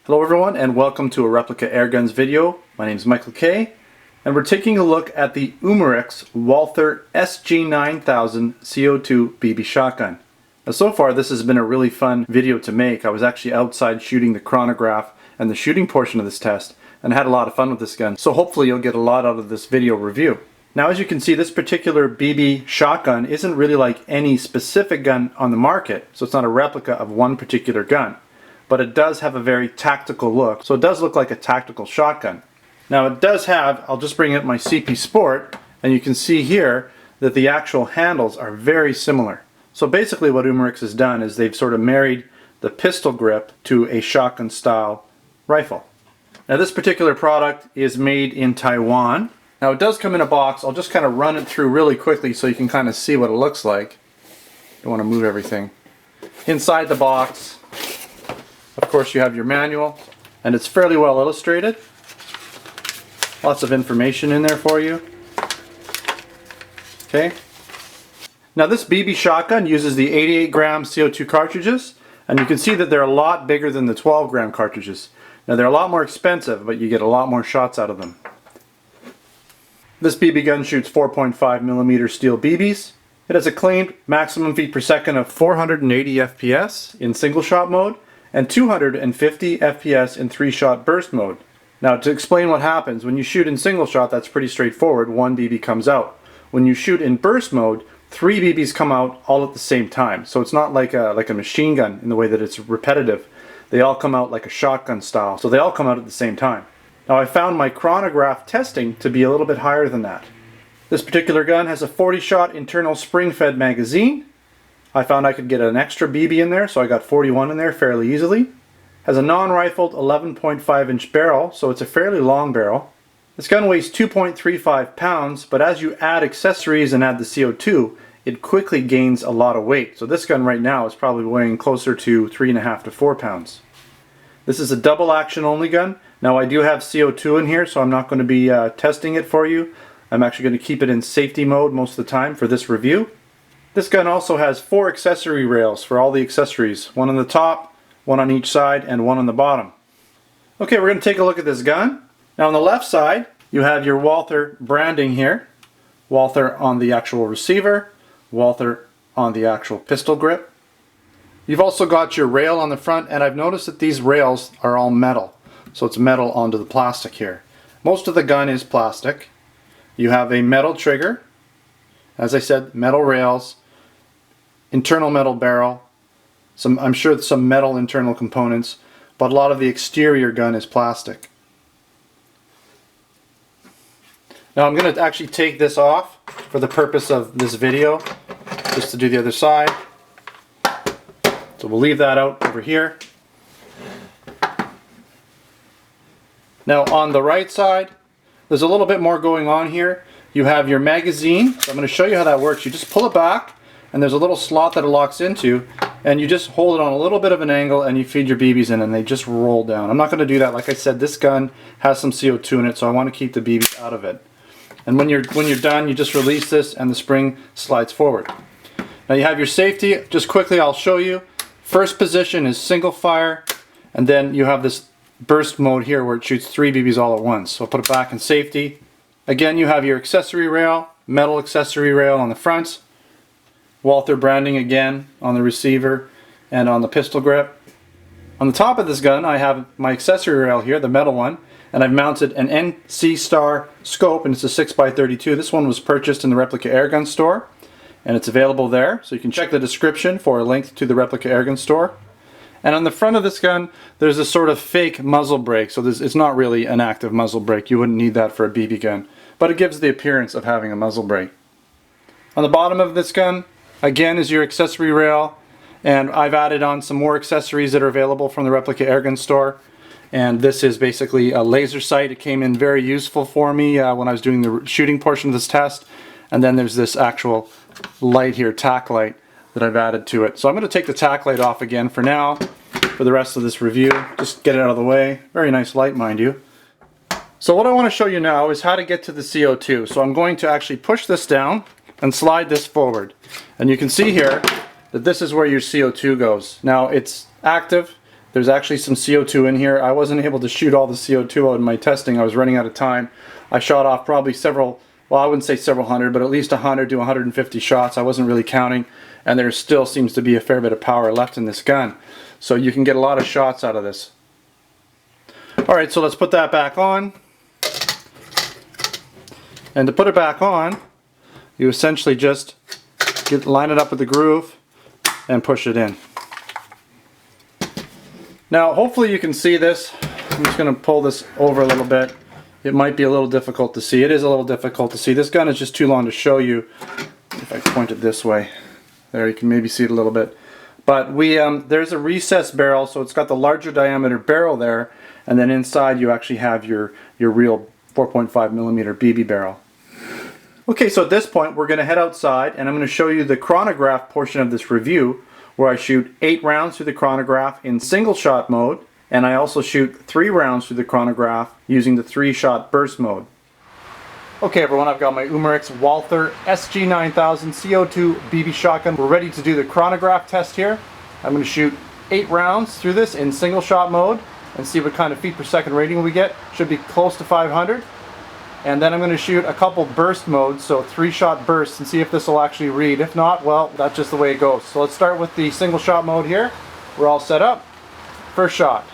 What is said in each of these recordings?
Hello everyone and welcome to a replica airguns video. My name is Michael K. And we're taking a look at the Umarex Walther SG9000 CO2 BB shotgun. Now so far this has been a really fun video to make. I was actually outside shooting the chronograph and the shooting portion of this test and had a lot of fun with this gun. So hopefully you'll get a lot out of this video review. Now as you can see, this particular BB shotgun isn't really like any specific gun on the market, so it's not a replica of one particular gun. But it does have a very tactical look, so it does look like a tactical shotgun. Now it does have, I'll just bring up my CP Sport, and you can see here that the actual handles are very similar. So basically what Umarex has done is they've sort of married the pistol grip to a shotgun style rifle. Now this particular product is made in Taiwan. Now it does come in a box. I'll just kind of run it through really quickly so you can kind of see what it looks like. Don't want to move everything. Inside the box, of course, you have your manual, and it's fairly well illustrated. Lots of information in there for you. Okay. Now this BB shotgun uses the 88 gram CO2 cartridges, and you can see that they're a lot bigger than the 12 gram cartridges. Now they're a lot more expensive, but you get a lot more shots out of them. This BB gun shoots 4.5mm steel BBs. It has a claimed maximum feet per second of 480 FPS in single shot mode and 250 FPS in 3-shot burst mode. Now to explain what happens, when you shoot in single shot, that's pretty straightforward. One BB comes out. When you shoot in burst mode, 3 BBs come out all at the same time. So it's not like a machine gun in the way that it's repetitive. They all come out like a shotgun style. So they all come out at the same time. Now I found my chronograph testing to be a little bit higher than that. This particular gun has a 40-shot internal spring-fed magazine. I found I could get an extra BB in there, so I got 41 in there fairly easily. Has a non-rifled 11.5-inch barrel, so it's a fairly long barrel. This gun weighs 2.35 pounds, but as you add accessories and add the CO2, it quickly gains a lot of weight. So this gun right now is probably weighing closer to 3.5 to 4 pounds. This is a double action only gun. Now I do have CO2 in here, so I'm not going to be testing it for you. I'm actually going to keep it in safety mode most of the time for this review. This gun also has 4 accessory rails for all the accessories. One on the top, one on each side, and one on the bottom. Okay, we're going to take a look at this gun. Now on the left side, you have your Walther branding here. Walther on the actual receiver, Walther on the actual pistol grip. You've also got your rail on the front, and I've noticed that these rails are all metal. So it's metal onto the plastic here. Most of the gun is plastic. You have a metal trigger, as I said, metal rails, internal metal barrel, I'm sure some metal internal components, but a lot of the exterior gun is plastic. Now I'm going to actually take this off for the purpose of this video, just to do the other side. So we'll leave that out over here. Now on the right side, there's a little bit more going on here. You have your magazine. So I'm going to show you how that works. You just pull it back, and there's a little slot that it locks into, and you just hold it on a little bit of an angle and you feed your BBs in and they just roll down. I'm not going to do that. Like I said, this gun has some CO2 in it, so I want to keep the BBs out of it. And when you're done, you just release this and the spring slides forward. Now you have your safety. Just quickly I'll show you. First position is single fire, and then you have this burst mode here where it shoots 3 BBs all at once. So I'll put it back in safety. Again, you have your accessory rail, metal accessory rail on the front, Walther branding again on the receiver and on the pistol grip. On the top of this gun I have my accessory rail here, the metal one, and I've mounted an NC Star scope, and it's a 6x32. This one was purchased in the Replica Airgun store, and it's available there, so you can check the description for a link to the Replica Airgun store. And on the front of this gun, there's a sort of fake muzzle brake, so it's not really an active muzzle brake. You wouldn't need that for a BB gun, but it gives the appearance of having a muzzle brake. On the bottom of this gun, again, is your accessory rail, and I've added on some more accessories that are available from the Replica Airgun store. And this is basically a laser sight. It came in very useful for me when I was doing the shooting portion of this test. And then there's this actual light here, tack light, that I've added to it. So I'm going to take the tack light off again for now, for the rest of this review. Just get it out of the way. Very nice light, mind you. So what I want to show you now is how to get to the CO2. So I'm going to actually push this down and slide this forward. And you can see here that this is where your CO2 goes. Now it's active. There's actually some CO2 in here. I wasn't able to shoot all the CO2 out in my testing. I was running out of time. I shot off probably several, well, I wouldn't say several hundred, but at least 100 to 150 shots. I wasn't really counting, and there still seems to be a fair bit of power left in this gun. So you can get a lot of shots out of this. Alright, so let's put that back on. And to put it back on, you essentially just line it up with the groove and push it in. Now hopefully you can see this. I'm just going to pull this over a little bit. It might be a little difficult to see. It is a little difficult to see. This gun is just too long to show you. If I point it this way, there you can maybe see it a little bit. But there's a recessed barrel, so it's got the larger diameter barrel there, and then inside you actually have your real 4.5mm BB barrel. Okay, so at this point we're going to head outside, and I'm going to show you the chronograph portion of this review, where I shoot 8 rounds through the chronograph in single shot mode, and I also shoot 3 rounds through the chronograph using the 3-shot burst mode. Okay everyone, I've got my Umarex Walther SG9000 CO2 BB shotgun. We're ready to do the chronograph test here. I'm going to shoot 8 rounds through this in single shot mode and see what kind of feet per second rating we get. Should be close to 500. And then I'm going to shoot a couple burst modes, so 3-shot bursts, and see if this will actually read. If not, well, that's just the way it goes. So let's start with the single shot mode here. We're all set up. First shot.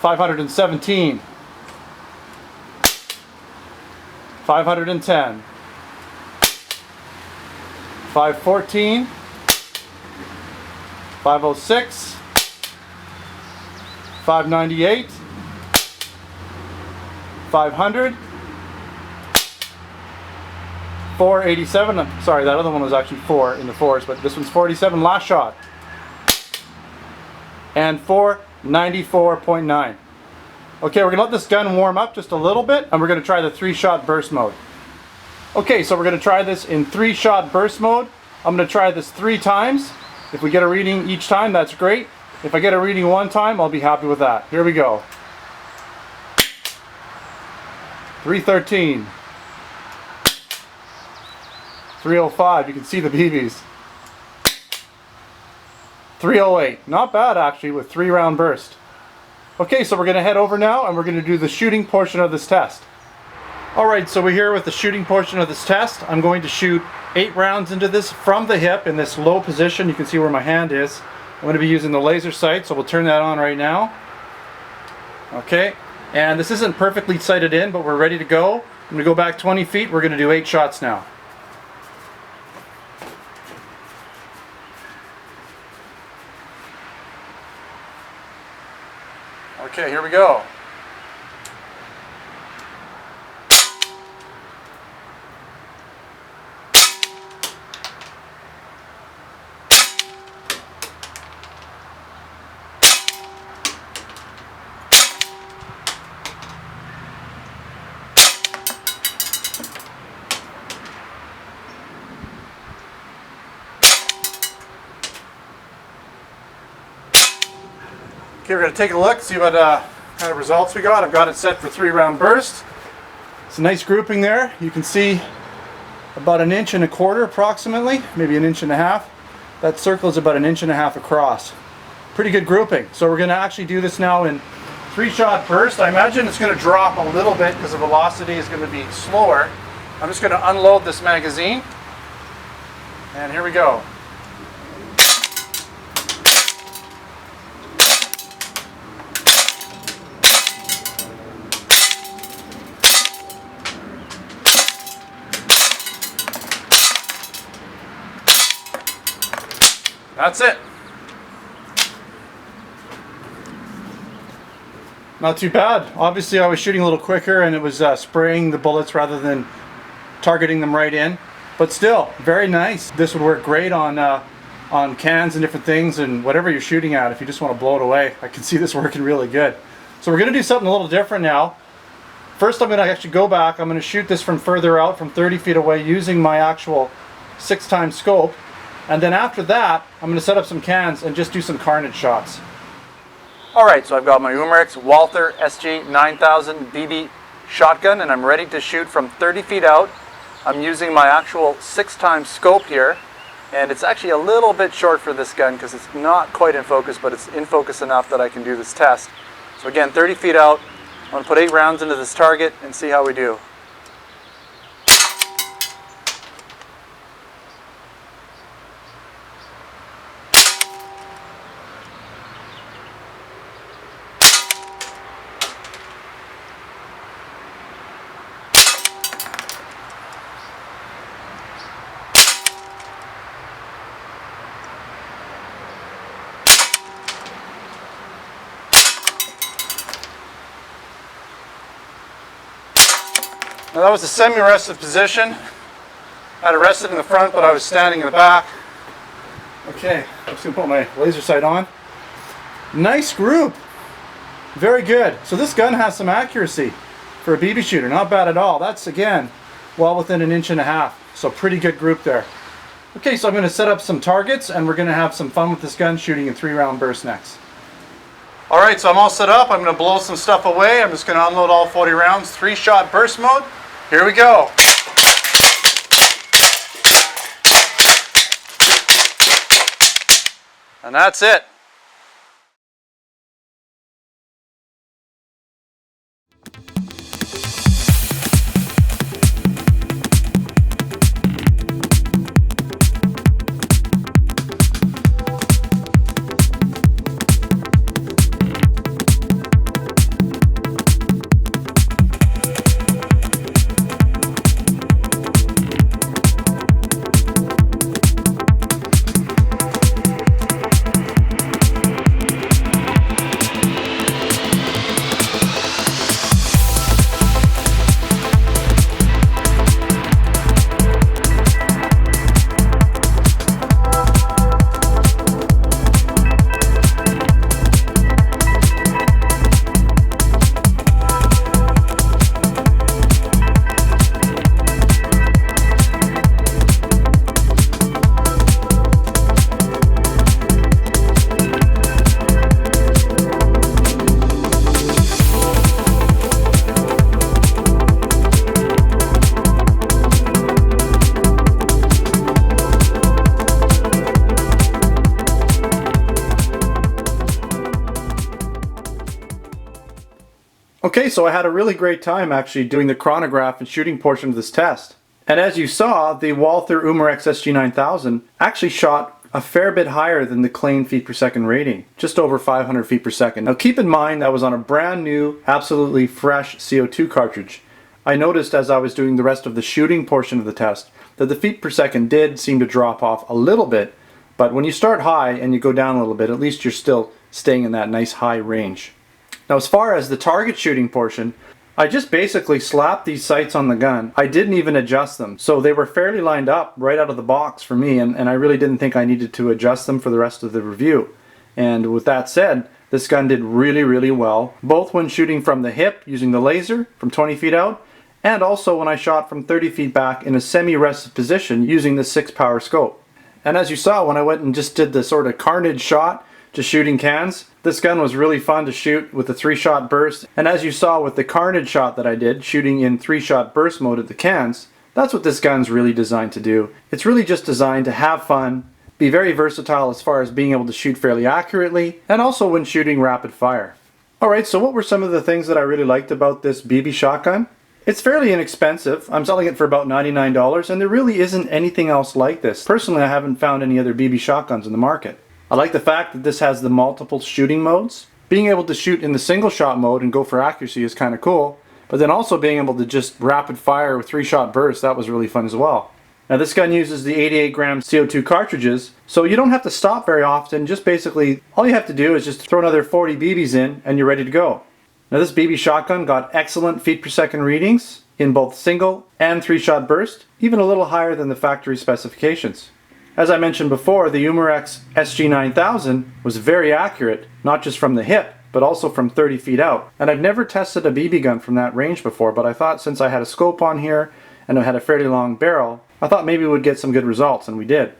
517. 510. 514. 506. 598. 500. 487. Sorry, that other one was actually 4 in the 4s, but this one's 487. Last shot. And 494.9. Okay, we're going to let this gun warm up just a little bit, and we're going to try the 3-shot burst mode. Okay, so we're going to try this in 3-shot burst mode. I'm going to try this 3 times. If we get a reading each time, that's great. If I get a reading 1 time, I'll be happy with that. Here we go. 313. 305, you can see the BBs. 308, not bad actually with 3-round burst. Okay, so we're going to head over now and we're going to do the shooting portion of this test. Alright, so we're here with the shooting portion of this test. I'm going to shoot 8 rounds into this from the hip in this low position. You can see where my hand is. I'm going to be using the laser sight, so we'll turn that on right now. Okay, and this isn't perfectly sighted in, but we're ready to go. I'm going to go back 20 feet. We're going to do 8 shots now. Okay, here we go. Okay, we're going to take a look, see what kind of results we got. I've got it set for 3-round burst. It's a nice grouping there. You can see about 1.25 inches approximately, maybe 1.5 inches. That circle is about 1.5 inches across. Pretty good grouping. So we're going to actually do this now in 3-shot burst. I imagine it's going to drop a little bit because the velocity is going to be slower. I'm just going to unload this magazine. And here we go. That's it. Not too bad. Obviously I was shooting a little quicker and it was spraying the bullets rather than targeting them right in. But still, very nice. This would work great on cans and different things and whatever you're shooting at if you just want to blow it away. I can see this working really good. So we're going to do something a little different now. First I'm going to actually go back. I'm going to shoot this from further out, from 30 feet away, using my actual 6x scope. And then after that, I'm going to set up some cans and just do some carnage shots. Alright, so I've got my Umarex Walther SG9000 BB shotgun and I'm ready to shoot from 30 feet out. I'm using my actual 6x scope here. And it's actually a little bit short for this gun because it's not quite in focus, but it's in focus enough that I can do this test. So again, 30 feet out, I'm going to put 8 rounds into this target and see how we do. Now that was a semi-rested position. I had it rested in the front, but I was standing in the back. Okay, I'm just going to put my laser sight on. Nice group. Very good. So this gun has some accuracy for a BB shooter. Not bad at all. That's, again, well within 1.5 inches. So pretty good group there. Okay, so I'm going to set up some targets, and we're going to have some fun with this gun shooting in 3-round bursts next. Alright, so I'm all set up. I'm going to blow some stuff away. I'm just going to unload all 40 rounds. 3-shot burst mode. Here we go. And that's it. Okay, so I had a really great time actually doing the chronograph and shooting portion of this test. And as you saw, the Walther Umarex SG9000 actually shot a fair bit higher than the claimed feet per second rating, just over 500 feet per second. Now keep in mind that was on a brand new, absolutely fresh CO2 cartridge. I noticed as I was doing the rest of the shooting portion of the test that the feet per second did seem to drop off a little bit, but when you start high and you go down a little bit, at least you're still staying in that nice high range. Now as far as the target shooting portion, I just basically slapped these sights on the gun. I didn't even adjust them. So they were fairly lined up right out of the box for me, and I really didn't think I needed to adjust them for the rest of the review. And with that said, this gun did really, really well, both when shooting from the hip using the laser from 20 feet out, and also when I shot from 30 feet back in a semi-rested position using the 6-power scope. And as you saw when I went and just did the sort of carnage shot, just shooting cans, this gun was really fun to shoot with the 3-shot burst. And as you saw with the carnage shot that I did, shooting in 3-shot burst mode at the cans, that's what this gun's really designed to do. It's really just designed to have fun, be very versatile as far as being able to shoot fairly accurately, and also when shooting rapid fire. Alright, so what were some of the things that I really liked about this BB shotgun? It's fairly inexpensive. I'm selling it for about $99, and there really isn't anything else like this. Personally, I haven't found any other BB shotguns in the market. I like the fact that this has the multiple shooting modes. Being able to shoot in the single shot mode and go for accuracy is kind of cool, but then also being able to just rapid fire with 3-shot bursts, that was really fun as well. Now this gun uses the 88 gram CO2 cartridges, so you don't have to stop very often. Just basically, all you have to do is just throw another 40 BBs in and you're ready to go. Now this BB shotgun got excellent feet per second readings in both single and 3-shot burst, even a little higher than the factory specifications. As I mentioned before, the Umarex SG9000 was very accurate, not just from the hip, but also from 30 feet out. And I've never tested a BB gun from that range before, but I thought since I had a scope on here and I had a fairly long barrel, I thought maybe we would get some good results, and we did.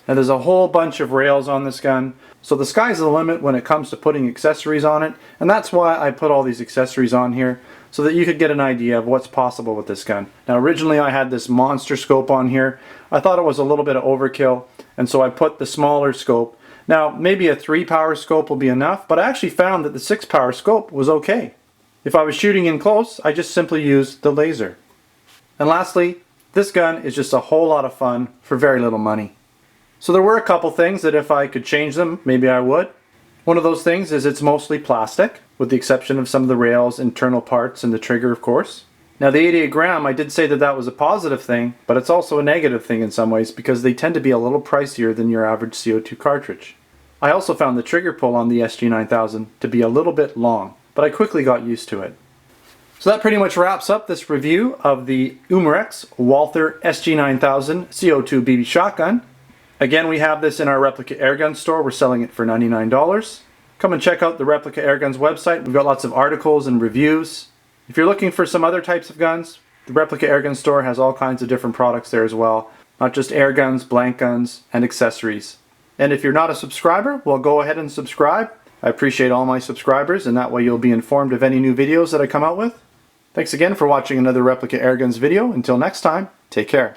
Now there's a whole bunch of rails on this gun, so the sky's the limit when it comes to putting accessories on it, and that's why I put all these accessories on here, so that you could get an idea of what's possible with this gun. Now originally I had this monster scope on here. I thought it was a little bit of overkill, and so I put the smaller scope. Now maybe a 3-power scope will be enough, but I actually found that the 6-power scope was okay. If I was shooting in close, I just simply used the laser. And lastly, this gun is just a whole lot of fun for very little money. So there were a couple things that if I could change them, maybe I would. One of those things is it's mostly plastic, with the exception of some of the rails, internal parts, and the trigger, of course. Now the 88 gram, I did say that that was a positive thing, but it's also a negative thing in some ways because they tend to be a little pricier than your average CO2 cartridge. I also found the trigger pull on the SG9000 to be a little bit long, but I quickly got used to it. So that pretty much wraps up this review of the Umarex Walther SG9000 CO2 BB shotgun. Again, we have this in our Replica Airgun store. We're selling it for $99. Come and check out the Replica Airguns website. We've got lots of articles and reviews. If you're looking for some other types of guns, the Replica Airgun store has all kinds of different products there as well. Not just air guns, blank guns, and accessories. And if you're not a subscriber, well, go ahead and subscribe. I appreciate all my subscribers, and that way you'll be informed of any new videos that I come out with. Thanks again for watching another Replica Airguns video. Until next time, take care.